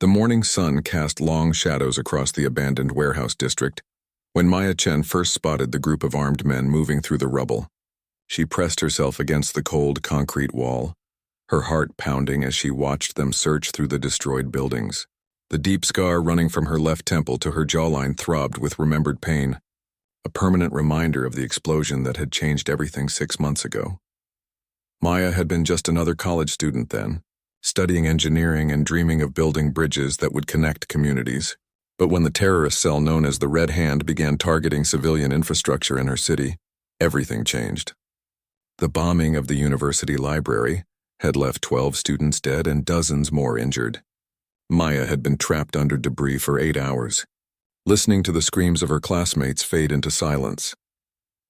The morning sun cast long shadows across the abandoned warehouse district when Maya Chen first spotted the group of armed men moving through the rubble. She pressed herself against the cold concrete wall, her heart pounding as she watched them search through the destroyed buildings. The deep scar running from her left temple to her jawline throbbed with remembered pain, a permanent reminder of the explosion that had changed everything 6 months ago. Maya had been just another college student then, studying engineering and dreaming of building bridges that would connect communities. But when the terrorist cell known as the Red Hand began targeting civilian infrastructure in her city, everything changed. The bombing of the university library had left 12 students dead and dozens more injured. Maya had been trapped under debris for 8 hours, listening to the screams of her classmates fade into silence.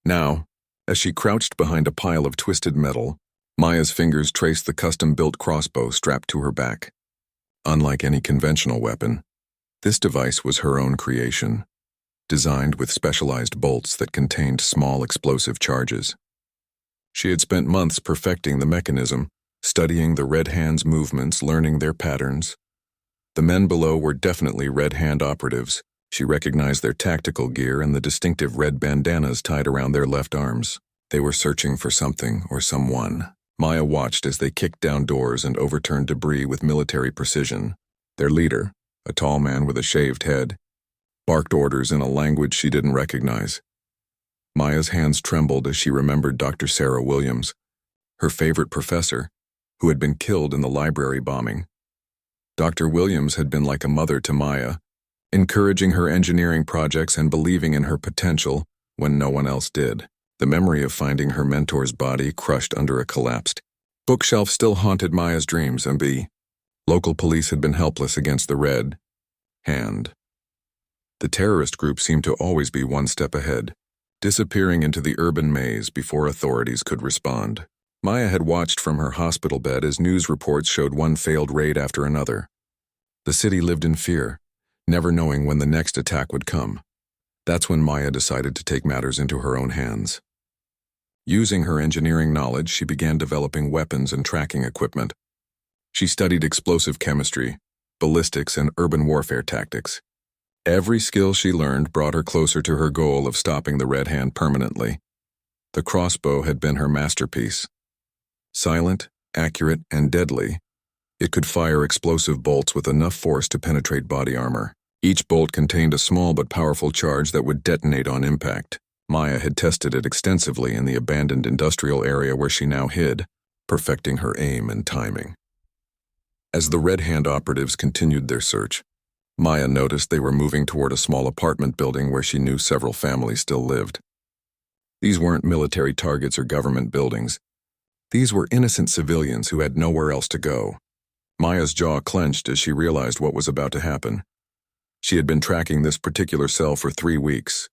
Now, as she crouched behind a pile of twisted metal, Maya's fingers traced the custom-built crossbow strapped to her back. Unlike any conventional weapon, this device was her own creation, designed with specialized bolts that contained small explosive charges. She had spent months perfecting the mechanism, studying the Red Hand's movements, learning their patterns. The men below were definitely Red Hand operatives. She recognized their tactical gear and the distinctive red bandanas tied around their left arms. They were searching for something or someone. Maya watched as they kicked down doors and overturned debris with military precision. Their leader, a tall man with a shaved head, barked orders in a language she didn't recognize. Maya's hands trembled as she remembered Dr. Sarah Williams, her favorite professor, who had been killed in the library bombing. Dr. Williams had been like a mother to Maya, encouraging her engineering projects and believing in her potential when no one else did. The memory of finding her mentor's body crushed under a collapsed bookshelf still haunted Maya's dreams, and local police had been helpless against the Red Hand. The terrorist group seemed to always be one step ahead, disappearing into the urban maze before authorities could respond. Maya had watched from her hospital bed as news reports showed one failed raid after another. The city lived in fear, never knowing when the next attack would come. That's when Maya decided to take matters into her own hands. Using her engineering knowledge, she began developing weapons and tracking equipment. She studied explosive chemistry, ballistics, and urban warfare tactics. Every skill she learned brought her closer to her goal of stopping the Red Hand permanently. The crossbow had been her masterpiece. Silent, accurate, and deadly, it could fire explosive bolts with enough force to penetrate body armor. Each bolt contained a small but powerful charge that would detonate on impact. Maya had tested it extensively in the abandoned industrial area where she now hid, perfecting her aim and timing. As the Red Hand operatives continued their search, Maya noticed they were moving toward a small apartment building where she knew several families still lived. These weren't military targets or government buildings. These were innocent civilians who had nowhere else to go. Maya's jaw clenched as she realized what was about to happen. She had been tracking this particular cell for 3 weeks,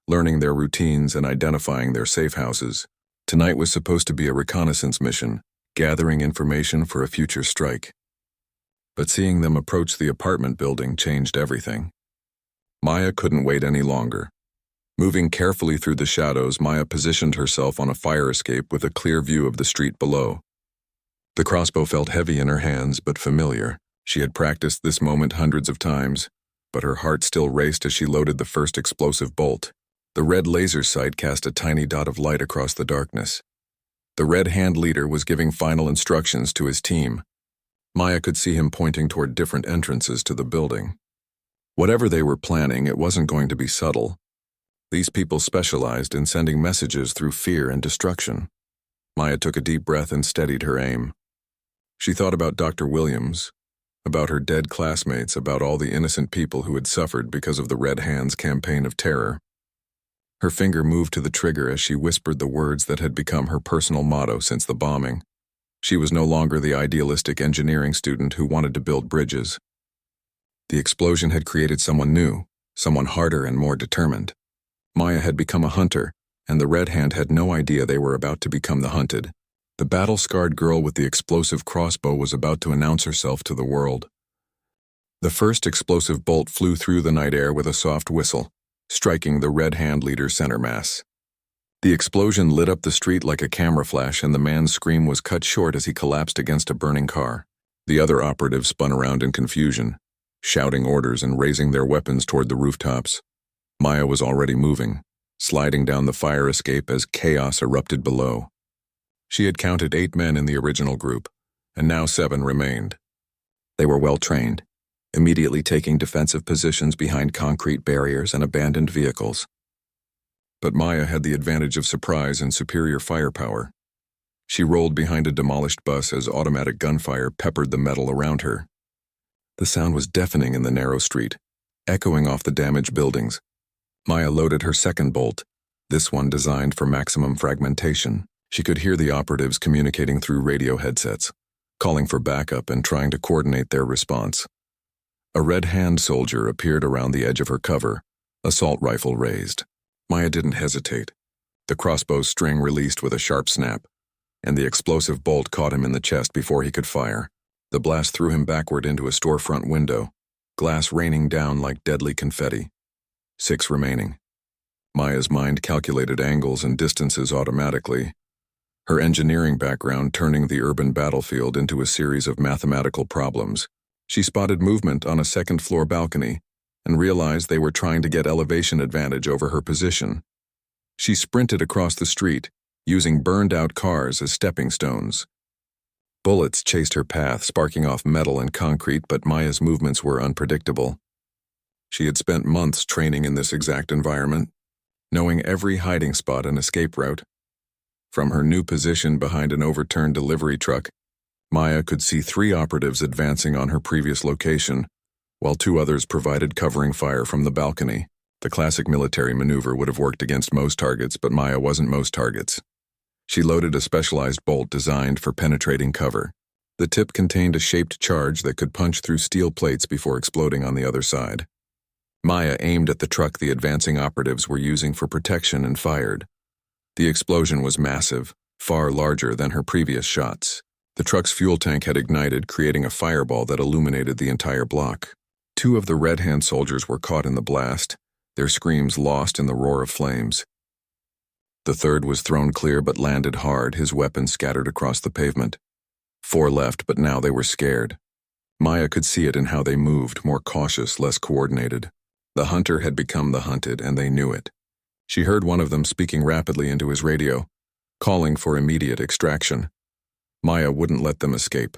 learning their routines and identifying their safe houses. Tonight was supposed to be a reconnaissance mission, gathering information for a future strike. But seeing them approach the apartment building changed everything. Maya couldn't wait any longer. Moving carefully through the shadows, Maya positioned herself on a fire escape with a clear view of the street below. The crossbow felt heavy in her hands, but familiar. She had practiced this moment hundreds of times, but her heart still raced as she loaded the first explosive bolt. The red laser sight cast a tiny dot of light across the darkness. The Red Hand leader was giving final instructions to his team. Maya could see him pointing toward different entrances to the building. Whatever they were planning, it wasn't going to be subtle. These people specialized in sending messages through fear and destruction. Maya took a deep breath and steadied her aim. She thought about Dr. Williams, about her dead classmates, about all the innocent people who had suffered because of the Red Hand's campaign of terror. Her finger moved to the trigger as she whispered the words that had become her personal motto since the bombing. She was no longer the idealistic engineering student who wanted to build bridges. The explosion had created someone new, someone harder and more determined. Maya had become a hunter, and the Red Hand had no idea they were about to become the hunted. The battle-scarred girl with the explosive crossbow was about to announce herself to the world. The first explosive bolt flew through the night air with a soft whistle, striking the Red Hand leader's center mass. The explosion lit up the street like a camera flash, and the man's scream was cut short as he collapsed against a burning car. The other operatives spun around in confusion. shouting orders and raising their weapons toward the rooftops. Maya was already moving, sliding down the fire escape as chaos erupted below. She had counted 8 men in the original group, and now 7 remained. They were well trained, immediately taking defensive positions behind concrete barriers and abandoned vehicles. But Maya had the advantage of surprise and superior firepower. She rolled behind a demolished bus as automatic gunfire peppered the metal around her. The sound was deafening in the narrow street, echoing off the damaged buildings. Maya loaded her second bolt, this one designed for maximum fragmentation. She could hear the operatives communicating through radio headsets, calling for backup and trying to coordinate their response. A red hand soldier appeared around the edge of her cover, assault rifle raised. Maya didn't hesitate. The crossbow string released with a sharp snap, and the explosive bolt caught him in the chest before he could fire. The blast threw him backward into a storefront window, glass raining down like deadly confetti. 6 remaining. Maya's mind calculated angles and distances automatically, her engineering background turning the urban battlefield into a series of mathematical problems. She spotted movement on a second-floor balcony and realized they were trying to get elevation advantage over her position. She sprinted across the street, using burned-out cars as stepping stones. Bullets chased her path, sparking off metal and concrete, but Maya's movements were unpredictable. She had spent months training in this exact environment, knowing every hiding spot and escape route. From her new position behind an overturned delivery truck, Maya could see 3 operatives advancing on her previous location, while 2 others provided covering fire from the balcony. The classic military maneuver would have worked against most targets, but Maya wasn't most targets. She loaded a specialized bolt designed for penetrating cover. The tip contained a shaped charge that could punch through steel plates before exploding on the other side. Maya aimed at the truck the advancing operatives were using for protection and fired. The explosion was massive, far larger than her previous shots. The truck's fuel tank had ignited, creating a fireball that illuminated the entire block. 2 of the Red Hand soldiers were caught in the blast, their screams lost in the roar of flames. The third was thrown clear but landed hard, his weapon scattered across the pavement. 4 left, but now they were scared. Maya could see it in how they moved, more cautious, less coordinated. The hunter had become the hunted, and they knew it. She heard one of them speaking rapidly into his radio, calling for immediate extraction. Maya wouldn't let them escape.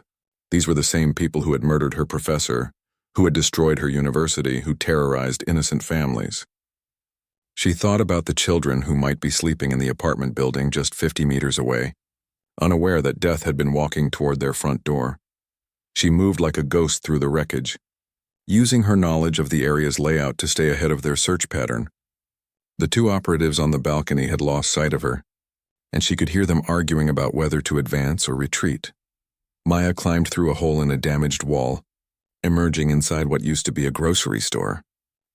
These were the same people who had murdered her professor, who had destroyed her university, who terrorized innocent families. She thought about the children who might be sleeping in the apartment building just 50 meters away, unaware that death had been walking toward their front door. She moved like a ghost through the wreckage, using her knowledge of the area's layout to stay ahead of their search pattern. The 2 operatives on the balcony had lost sight of her, and she could hear them arguing about whether to advance or retreat. Maya climbed through a hole in a damaged wall, emerging inside what used to be a grocery store.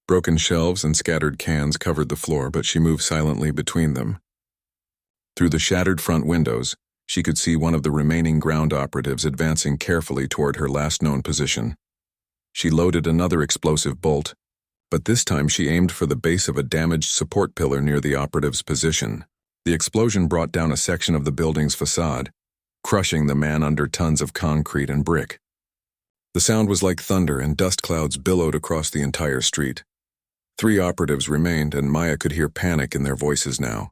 Broken shelves and scattered cans covered the floor, but she moved silently between them. Through the shattered front windows, she could see one of the remaining ground operatives advancing carefully toward her last known position. She loaded another explosive bolt, but this time she aimed for the base of a damaged support pillar near the operative's position. The explosion brought down a section of the building's facade, crushing the man under tons of concrete and brick. The sound was like thunder, and dust clouds billowed across the entire street. 3 operatives remained, and Maya could hear panic in their voices now.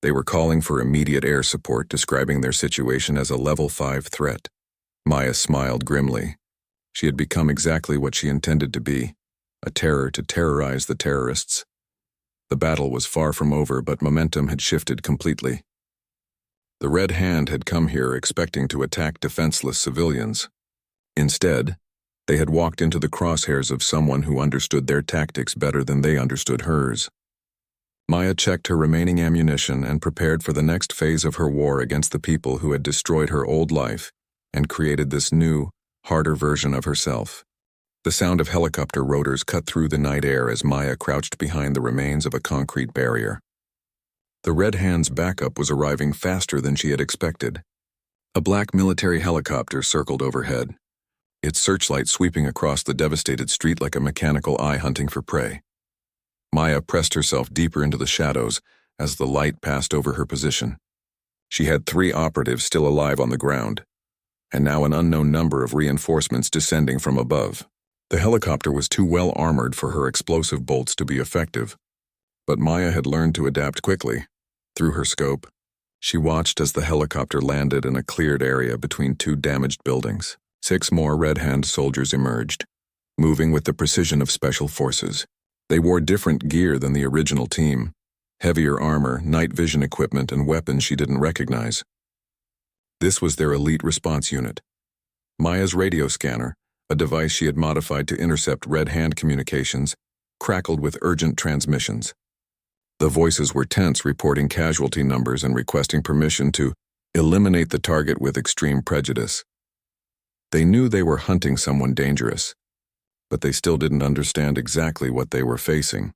They were calling for immediate air support, describing their situation as a level 5 threat. Maya smiled grimly. She had become exactly what she intended to be, a terror to terrorize the terrorists. The battle was far from over, but momentum had shifted completely. The Red Hand had come here expecting to attack defenseless civilians. Instead, they had walked into the crosshairs of someone who understood their tactics better than they understood hers. Maya checked her remaining ammunition and prepared for the next phase of her war against the people who had destroyed her old life and created this new, harder version of herself. The sound of helicopter rotors cut through the night air as Maya crouched behind the remains of a concrete barrier. The Red Hand's backup was arriving faster than she had expected. A black military helicopter circled overhead, its searchlight sweeping across the devastated street like a mechanical eye hunting for prey. Maya pressed herself deeper into the shadows as the light passed over her position. She had 3 operatives still alive on the ground, and now an unknown number of reinforcements descending from above. The helicopter was too well armored for her explosive bolts to be effective, but Maya had learned to adapt quickly. Through her scope, she watched as the helicopter landed in a cleared area between two damaged buildings. 6 more Red Hand soldiers emerged, moving with the precision of special forces. They wore different gear than the original team, heavier armor, night vision equipment, and weapons she didn't recognize. This was their elite response unit. Maya's radio scanner, a device she had modified to intercept Red Hand communications, crackled with urgent transmissions. The voices were tense, reporting casualty numbers and requesting permission to eliminate the target with extreme prejudice. They knew they were hunting someone dangerous, but they still didn't understand exactly what they were facing.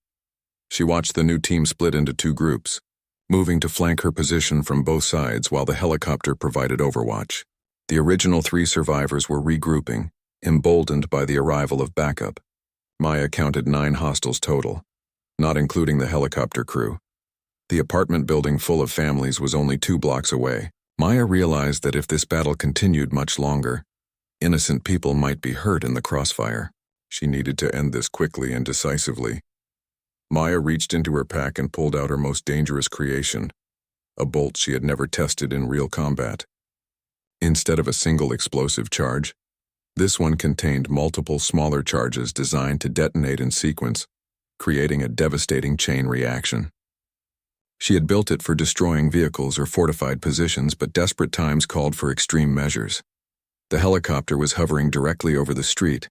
She watched the new team split into 2 groups, moving to flank her position from both sides while the helicopter provided overwatch. The original 3 survivors were regrouping, emboldened by the arrival of backup. Maya counted 9 hostiles total, not including the helicopter crew. The apartment building full of families was only 2 blocks away. Maya realized that if this battle continued much longer, innocent people might be hurt in the crossfire. She needed to end this quickly and decisively. Maya reached into her pack and pulled out her most dangerous creation, a bolt she had never tested in real combat. Instead of a single explosive charge, this one contained multiple smaller charges designed to detonate in sequence, creating a devastating chain reaction. She had built it for destroying vehicles or fortified positions, but desperate times called for extreme measures. The helicopter was hovering directly over the street,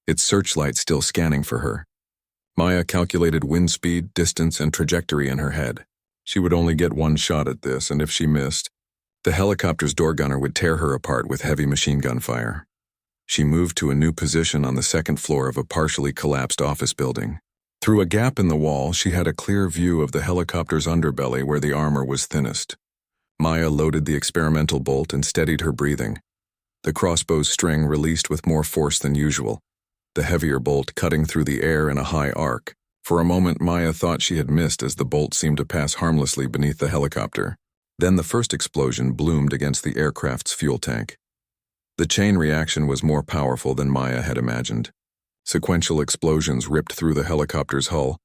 its searchlight still scanning for her. Maya calculated wind speed, distance, and trajectory in her head. She would only get 1 shot at this, and if she missed, the helicopter's door gunner would tear her apart with heavy machine gun fire. She moved to a new position on the 2nd floor of a partially collapsed office building. Through a gap in the wall, she had a clear view of the helicopter's underbelly where the armor was thinnest. Maya loaded the experimental bolt and steadied her breathing. The crossbow's string released with more force than usual, the heavier bolt cutting through the air in a high arc. For a moment, Maya thought she had missed as the bolt seemed to pass harmlessly beneath the helicopter. Then the first explosion bloomed against the aircraft's fuel tank. The chain reaction was more powerful than Maya had imagined. Sequential explosions ripped through the helicopter's hull,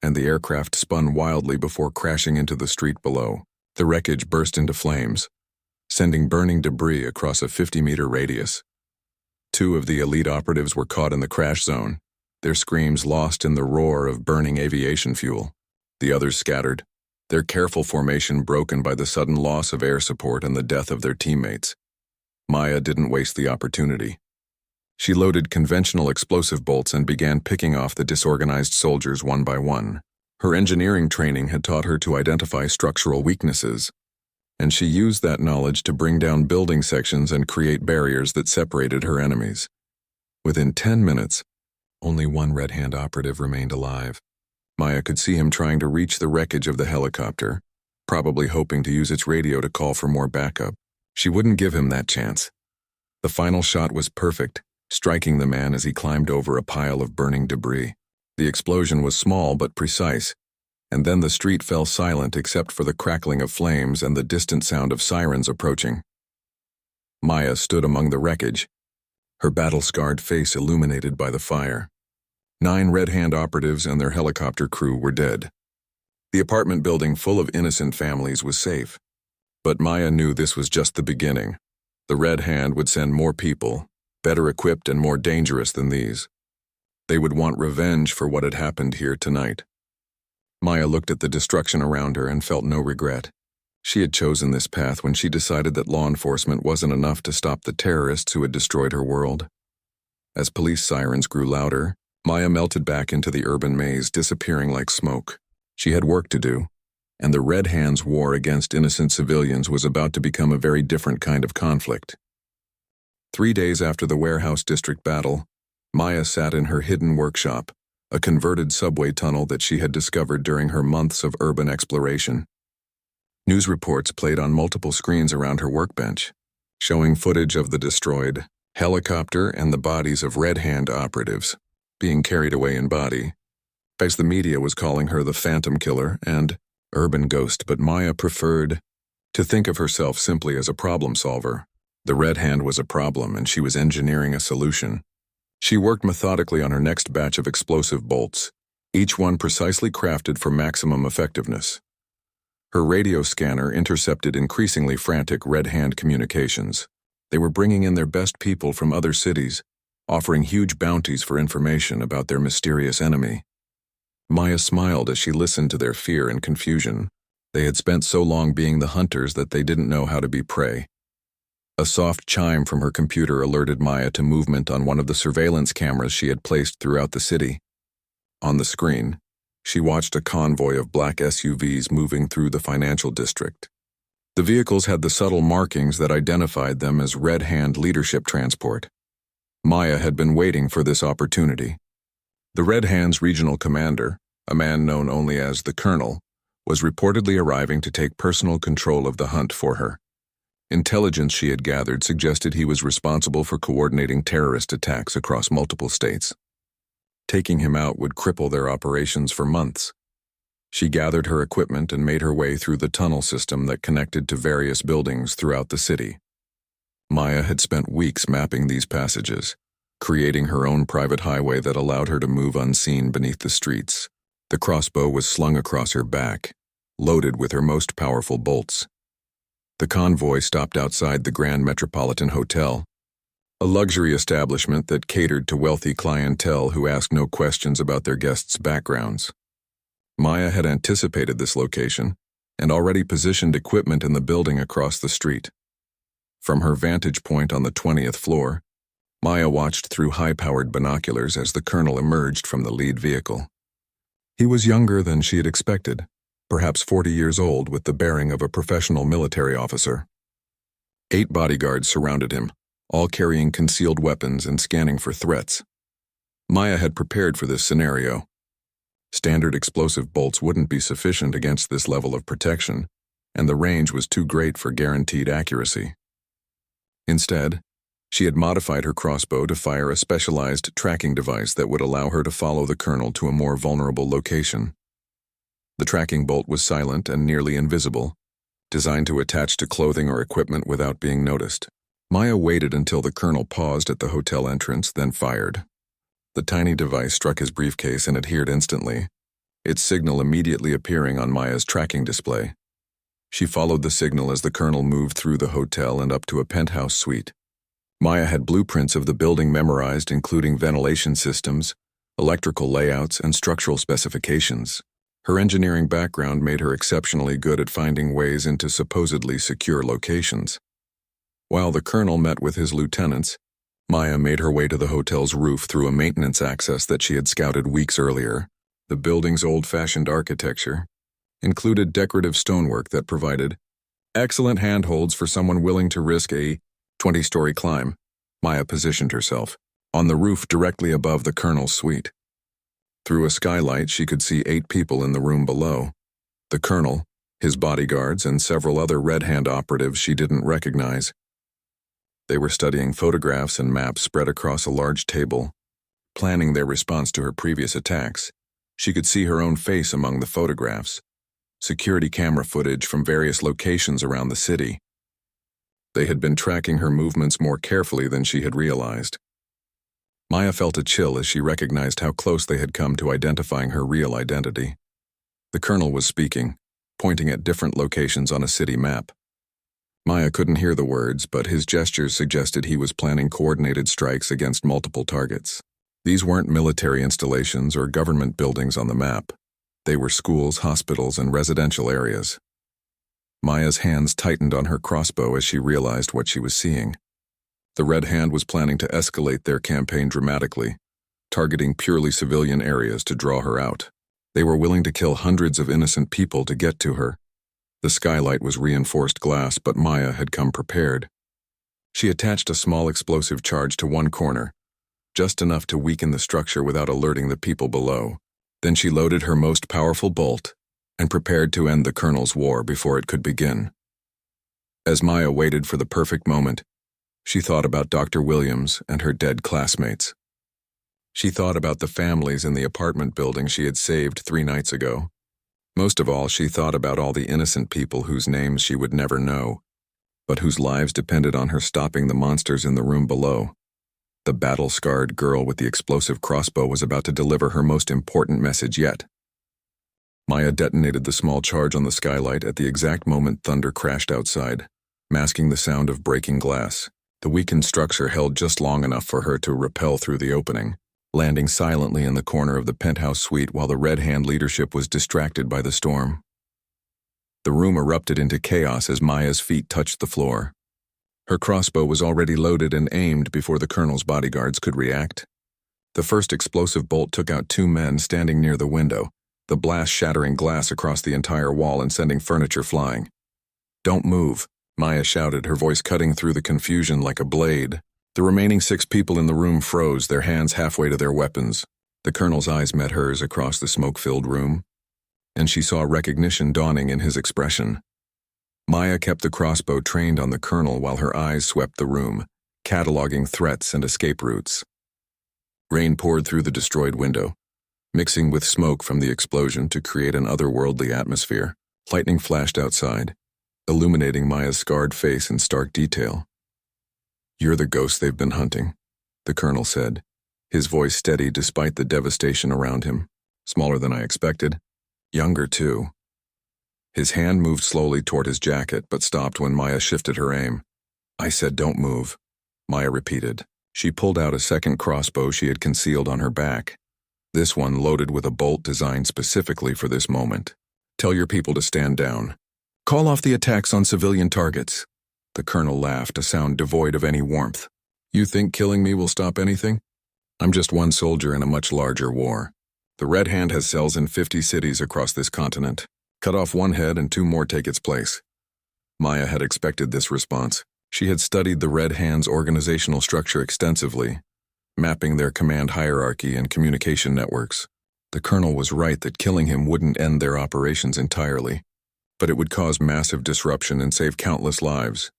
and the aircraft spun wildly before crashing into the street below. The wreckage burst into flames, sending burning debris across a 50-meter radius. 2 of the elite operatives were caught in the crash zone, their screams lost in the roar of burning aviation fuel. The others scattered, their careful formation broken by the sudden loss of air support and the death of their teammates. Maya didn't waste the opportunity. She loaded conventional explosive bolts and began picking off the disorganized soldiers one by one. Her engineering training had taught her to identify structural weaknesses, and she used that knowledge to bring down building sections and create barriers that separated her enemies. Within 10 minutes, only 1 Red Hand operative remained alive. Maya could see him trying to reach the wreckage of the helicopter, probably hoping to use its radio to call for more backup. She wouldn't give him that chance. The final shot was perfect, striking the man as he climbed over a pile of burning debris. The explosion was small but precise, and then the street fell silent except for the crackling of flames and the distant sound of sirens approaching. Maya stood among the wreckage, her battle-scarred face illuminated by the fire. 9 Red Hand operatives and their helicopter crew were dead. The apartment building full of innocent families was safe, but Maya knew this was just the beginning. The Red Hand would send more people, better equipped and more dangerous than these. They would want revenge for what had happened here tonight. Maya looked at the destruction around her and felt no regret. She had chosen this path when she decided that law enforcement wasn't enough to stop the terrorists who had destroyed her world. As police sirens grew louder, Maya melted back into the urban maze, disappearing like smoke. She had work to do, and the Red Hand's war against innocent civilians was about to become a very different kind of conflict. 3 days after the warehouse district battle, Maya sat in her hidden workshop, a converted subway tunnel that she had discovered during her months of urban exploration. News reports played on multiple screens around her workbench, showing footage of the destroyed helicopter and the bodies of Red Hand operatives being carried away in body, as the media was calling her the Phantom Killer and Urban Ghost, but Maya preferred to think of herself simply as a problem solver. The Red Hand was a problem, and she was engineering a solution. She worked methodically on her next batch of explosive bolts, each one precisely crafted for maximum effectiveness. Her radio scanner intercepted increasingly frantic Red Hand communications. They were bringing in their best people from other cities, offering huge bounties for information about their mysterious enemy. Maya smiled as she listened to their fear and confusion. They had spent so long being the hunters that they didn't know how to be prey. A soft chime from her computer alerted Maya to movement on one of the surveillance cameras she had placed throughout the city. On the screen, she watched a convoy of black SUVs moving through the financial district. The vehicles had the subtle markings that identified them as Red Hand leadership transport. Maya had been waiting for this opportunity. The Red Hand's regional commander, a man known only as the Colonel, was reportedly arriving to take personal control of the hunt for her. Intelligence she had gathered suggested he was responsible for coordinating terrorist attacks across multiple states. Taking him out would cripple their operations for months. She gathered her equipment and made her way through the tunnel system that connected to various buildings throughout the city. Maya had spent weeks mapping these passages, creating her own private highway that allowed her to move unseen beneath the streets. The crossbow was slung across her back, loaded with her most powerful bolts. The convoy stopped outside the Grand Metropolitan Hotel, a luxury establishment that catered to wealthy clientele who asked no questions about their guests' backgrounds. Maya had anticipated this location and already positioned equipment in the building across the street. From her vantage point on the 20th floor, Maya watched through high-powered binoculars as the Colonel emerged from the lead vehicle. He was younger than she had expected, perhaps 40 years old, with the bearing of a professional military officer. 8 bodyguards surrounded him, all carrying concealed weapons and scanning for threats. Maya had prepared for this scenario. Standard explosive bolts wouldn't be sufficient against this level of protection, and the range was too great for guaranteed accuracy. Instead, she had modified her crossbow to fire a specialized tracking device that would allow her to follow the Colonel to a more vulnerable location. The tracking bolt was silent and nearly invisible, designed to attach to clothing or equipment without being noticed. Maya waited until the Colonel paused at the hotel entrance, then fired. The tiny device struck his briefcase and adhered instantly, its signal immediately appearing on Maya's tracking display. She followed the signal as the Colonel moved through the hotel and up to a penthouse suite. Maya had blueprints of the building memorized, including ventilation systems, electrical layouts, and structural specifications. Her engineering background made her exceptionally good at finding ways into supposedly secure locations. While the Colonel met with his lieutenants, Maya made her way to the hotel's roof through a maintenance access that she had scouted weeks earlier. The building's old-fashioned architecture included decorative stonework that provided excellent handholds for someone willing to risk a 20-story climb. Maya positioned herself on the roof directly above the Colonel's suite. Through a skylight, she could see 8 people in the room below. The Colonel, his bodyguards, and several other Red Hand operatives she didn't recognize. They were studying photographs and maps spread across a large table, planning their response to her previous attacks. She could see her own face among the photographs, security camera footage from various locations around the city. They had been tracking her movements more carefully than she had realized. Maya felt a chill as she recognized how close they had come to identifying her real identity. The Colonel was speaking, pointing at different locations on a city map. Maya couldn't hear the words, but his gestures suggested he was planning coordinated strikes against multiple targets. These weren't military installations or government buildings on the map. They were schools, hospitals, and residential areas. Maya's hands tightened on her crossbow as she realized what she was seeing. The Red Hand was planning to escalate their campaign dramatically, targeting purely civilian areas to draw her out. They were willing to kill hundreds of innocent people to get to her. The skylight was reinforced glass, but Maya had come prepared. She attached a small explosive charge to one corner, just enough to weaken the structure without alerting the people below. Then she loaded her most powerful bolt and prepared to end the Colonel's war before it could begin. As Maya waited for the perfect moment, she thought about Dr. Williams and her dead classmates. She thought about the families in the apartment building she had saved 3 nights ago. Most of all, she thought about all the innocent people whose names she would never know, but whose lives depended on her stopping the monsters in the room below. The battle-scarred girl with the explosive crossbow was about to deliver her most important message yet. Maya detonated the small charge on the skylight at the exact moment thunder crashed outside, masking the sound of breaking glass. The weakened structure held just long enough for her to rappel through the opening, landing silently in the corner of the penthouse suite while the Red Hand leadership was distracted by the storm. The room erupted into chaos as Maya's feet touched the floor. Her crossbow was already loaded and aimed before the colonel's bodyguards could react. The first explosive bolt took out 2 men standing near the window, the blast shattering glass across the entire wall and sending furniture flying. "Don't move," Maya shouted, her voice cutting through the confusion like a blade. The remaining 6 people in the room froze, their hands halfway to their weapons. The colonel's eyes met hers across the smoke-filled room, and she saw recognition dawning in his expression. Maya kept the crossbow trained on the colonel while her eyes swept the room, cataloging threats and escape routes. Rain poured through the destroyed window, mixing with smoke from the explosion to create an otherworldly atmosphere. Lightning flashed outside, illuminating Maya's scarred face in stark detail. "You're the ghost they've been hunting," the colonel said, his voice steady despite the devastation around him. "Smaller than I expected. Younger, too." His hand moved slowly toward his jacket, but stopped when Maya shifted her aim. "I said don't move," Maya repeated. She pulled out a second crossbow she had concealed on her back, this one loaded with a bolt designed specifically for this moment. "Tell your people to stand down. Call off the attacks on civilian targets." The colonel laughed, a sound devoid of any warmth. "You think killing me will stop anything? I'm just one soldier in a much larger war. The Red Hand has cells in 50 cities across this continent. Cut off one head and 2 more take its place." Maya had expected this response. She had studied the Red Hand's organizational structure extensively, mapping their command hierarchy and communication networks. The colonel was right that killing him wouldn't end their operations entirely, but it would cause massive disruption and save countless lives.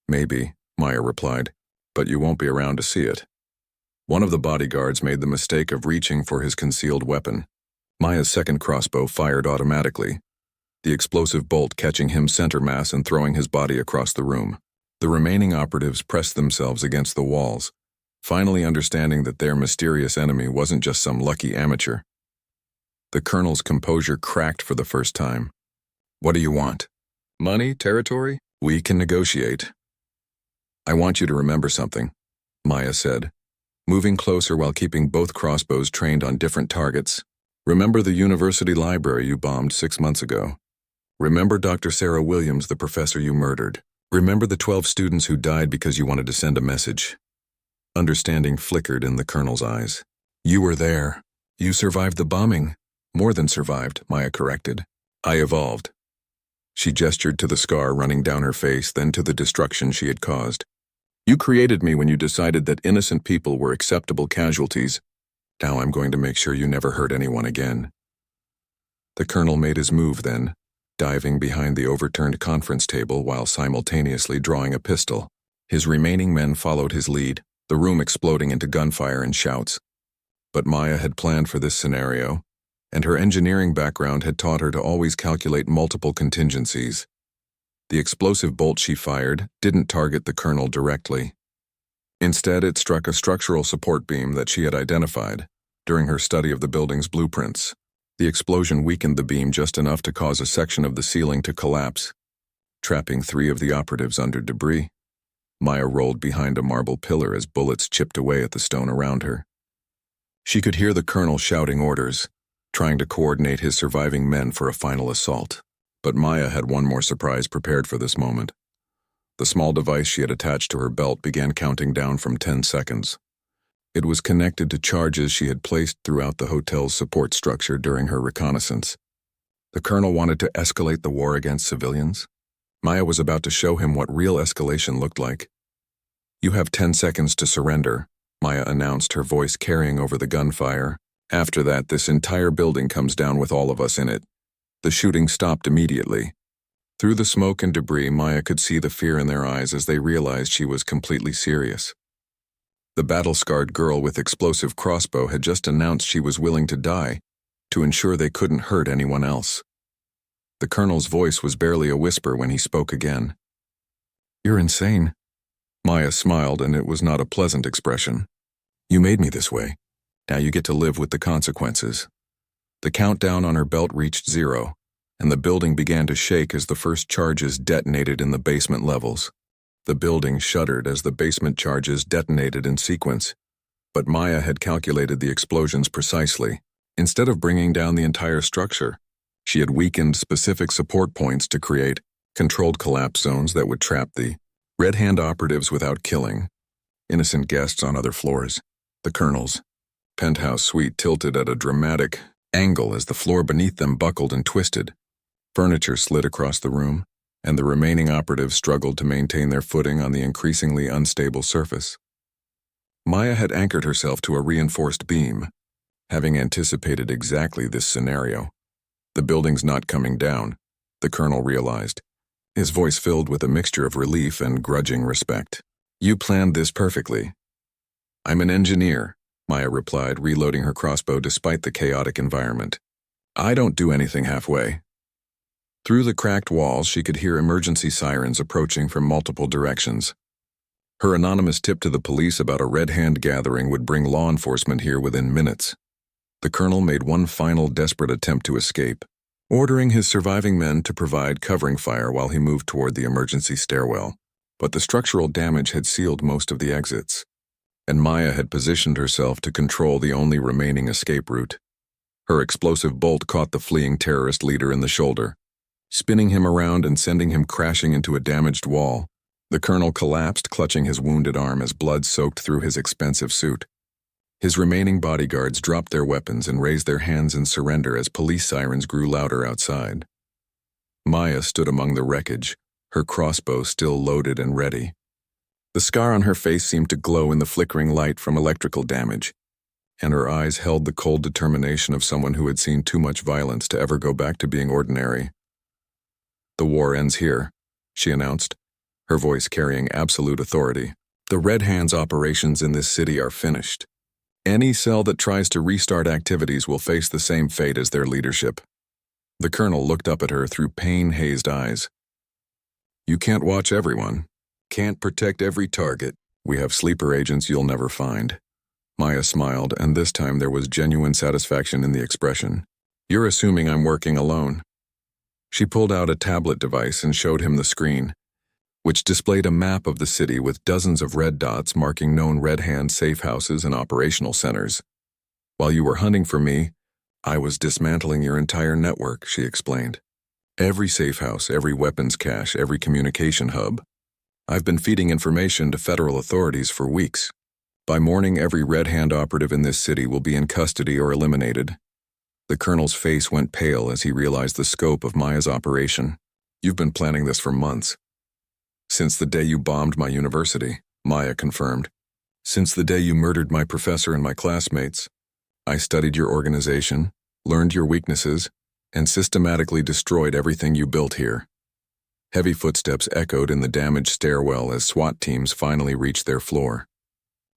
"Maybe," Maya replied, "but you won't be around to see it." One of the bodyguards made the mistake of reaching for his concealed weapon. Maya's second crossbow fired automatically, the explosive bolt catching him center mass and throwing his body across the room. The remaining operatives pressed themselves against the walls, finally understanding that their mysterious enemy wasn't just some lucky amateur. The colonel's composure cracked for the first time. "What do you want? Money? Territory? We can negotiate." "I want you to remember something," Maya said, moving closer while keeping both crossbows trained on different targets. "Remember the university library you bombed 6 months ago? Remember Dr. Sarah Williams, the professor you murdered? Remember the 12 students who died because you wanted to send a message?" Understanding flickered in the colonel's eyes. "You were there. You survived the bombing." "More than survived," Maya corrected. "I evolved." She gestured to the scar running down her face, then to the destruction she had caused. "You created me when you decided that innocent people were acceptable casualties. Now I'm going to make sure you never hurt anyone again." The colonel made his move then, diving behind the overturned conference table while simultaneously drawing a pistol. His remaining men followed his lead, the room exploding into gunfire and shouts. But Maya had planned for this scenario, and her engineering background had taught her to always calculate multiple contingencies. The explosive bolt she fired didn't target the colonel directly. Instead, it struck a structural support beam that she had identified during her study of the building's blueprints. The explosion weakened the beam just enough to cause a section of the ceiling to collapse, trapping 3 of the operatives under debris. Maya rolled behind a marble pillar as bullets chipped away at the stone around her. She could hear the colonel shouting orders, trying to coordinate his surviving men for a final assault. But Maya had one more surprise prepared for this moment. The small device she had attached to her belt began counting down from 10 seconds. It was connected to charges she had placed throughout the hotel's support structure during her reconnaissance. The colonel wanted to escalate the war against civilians. Maya was about to show him what real escalation looked like. "You have 10 seconds to surrender," Maya announced, her voice carrying over the gunfire. "After that, this entire building comes down with all of us in it." The shooting stopped immediately. Through the smoke and debris, Maya could see the fear in their eyes as they realized she was completely serious. The battle-scarred girl with explosive crossbow had just announced she was willing to die to ensure they couldn't hurt anyone else. The colonel's voice was barely a whisper when he spoke again. "You're insane." Maya smiled, and it was not a pleasant expression. You made me this way. Now you get to live with the consequences. The countdown on her belt reached 0, and the building began to shake as the first charges detonated in the basement levels. The building shuddered as the basement charges detonated in sequence, but Maya had calculated the explosions precisely. Instead of bringing down the entire structure, she had weakened specific support points to create controlled collapse zones that would trap the Red Hand operatives without killing innocent guests on other floors. The colonel's penthouse suite tilted at a dramatic angle as the floor beneath them buckled and twisted. Furniture slid across the room, and the remaining operatives struggled to maintain their footing on the increasingly unstable surface. Maya had anchored herself to a reinforced beam, having anticipated exactly this scenario. The building's not coming down, the colonel realized, his voice filled with a mixture of relief and grudging respect. You planned this perfectly. I'm an engineer, Maya replied, reloading her crossbow despite the chaotic environment. I don't do anything halfway. Through the cracked walls, she could hear emergency sirens approaching from multiple directions. Her anonymous tip to the police about a Red Hand gathering would bring law enforcement here within minutes. The colonel made one final desperate attempt to escape, ordering his surviving men to provide covering fire while he moved toward the emergency stairwell. But the structural damage had sealed most of the exits, and Maya had positioned herself to control the only remaining escape route. Her explosive bolt caught the fleeing terrorist leader in the shoulder, spinning him around and sending him crashing into a damaged wall. The colonel collapsed, clutching his wounded arm as blood soaked through his expensive suit. His remaining bodyguards dropped their weapons and raised their hands in surrender as police sirens grew louder outside. Maya stood among the wreckage, her crossbow still loaded and ready. The scar on her face seemed to glow in the flickering light from electrical damage, and her eyes held the cold determination of someone who had seen too much violence to ever go back to being ordinary. The war ends here, she announced, her voice carrying absolute authority. The Red Hand's operations in this city are finished. Any cell that tries to restart activities will face the same fate as their leadership. The colonel looked up at her through pain-hazed eyes. You can't watch everyone, can't protect every target. We have sleeper agents you'll never find. Maya smiled, and this time there was genuine satisfaction in the expression. You're assuming I'm working alone. She pulled out a tablet device and showed him the screen, which displayed a map of the city with dozens of red dots marking known Red Hand safe houses and operational centers. While you were hunting for me, I was dismantling your entire network, she explained. Every safe house, every weapons cache, every communication hub. I've been feeding information to federal authorities for weeks. By morning, every Red Hand operative in this city will be in custody or eliminated. The colonel's face went pale as he realized the scope of Maya's operation. You've been planning this for months. Since the day you bombed my university, Maya confirmed. Since the day you murdered my professor and my classmates, I studied your organization, learned your weaknesses, and systematically destroyed everything you built here. Heavy footsteps echoed in the damaged stairwell as SWAT teams finally reached their floor.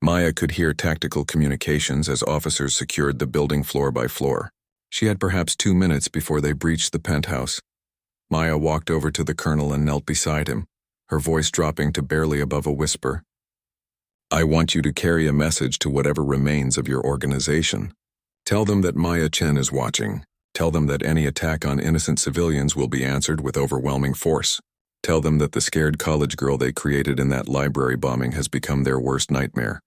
Maya could hear tactical communications as officers secured the building floor by floor. She had perhaps 2 minutes before they breached the penthouse. Maya walked over to the colonel and knelt beside him, her voice dropping to barely above a whisper. I want you to carry a message to whatever remains of your organization. Tell them that Maya Chen is watching. Tell them that any attack on innocent civilians will be answered with overwhelming force. Tell them that the scared college girl they created in that library bombing has become their worst nightmare.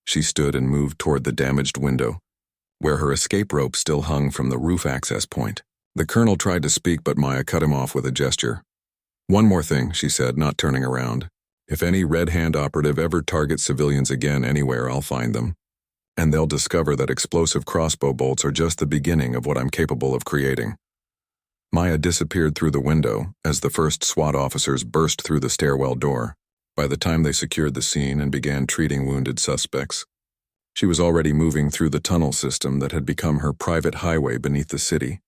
She stood and moved toward the damaged window, where her escape rope still hung from the roof access point. The colonel tried to speak, but Maya cut him off with a gesture. One more thing, she said, not turning around. If any Red Hand operative ever targets civilians again anywhere, I'll find them. And they'll discover that explosive crossbow bolts are just the beginning of what I'm capable of creating. Maya disappeared through the window as the first SWAT officers burst through the stairwell door. By the time they secured the scene and began treating wounded suspects, she was already moving through the tunnel system that had become her private highway beneath the city.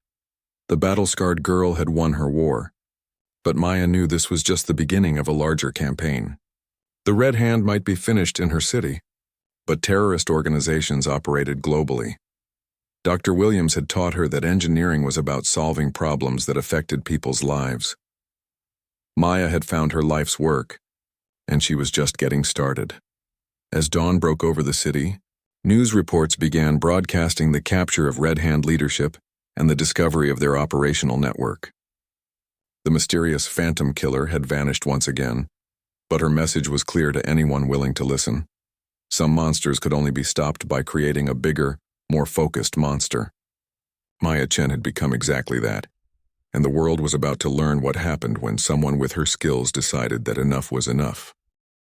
The battle-scarred girl had won her war, but Maya knew this was just the beginning of a larger campaign. The Red Hand might be finished in her city, but terrorist organizations operated globally. Dr. Williams had taught her that engineering was about solving problems that affected people's lives. Maya had found her life's work, and she was just getting started. As dawn broke over the city, news reports began broadcasting the capture of Red Hand leadership and the discovery of their operational network. The mysterious Phantom Killer had vanished once again, but her message was clear to anyone willing to listen. Some monsters could only be stopped by creating a bigger, more focused monster. Maya Chen had become exactly that, and the world was about to learn what happened when someone with her skills decided that enough was enough.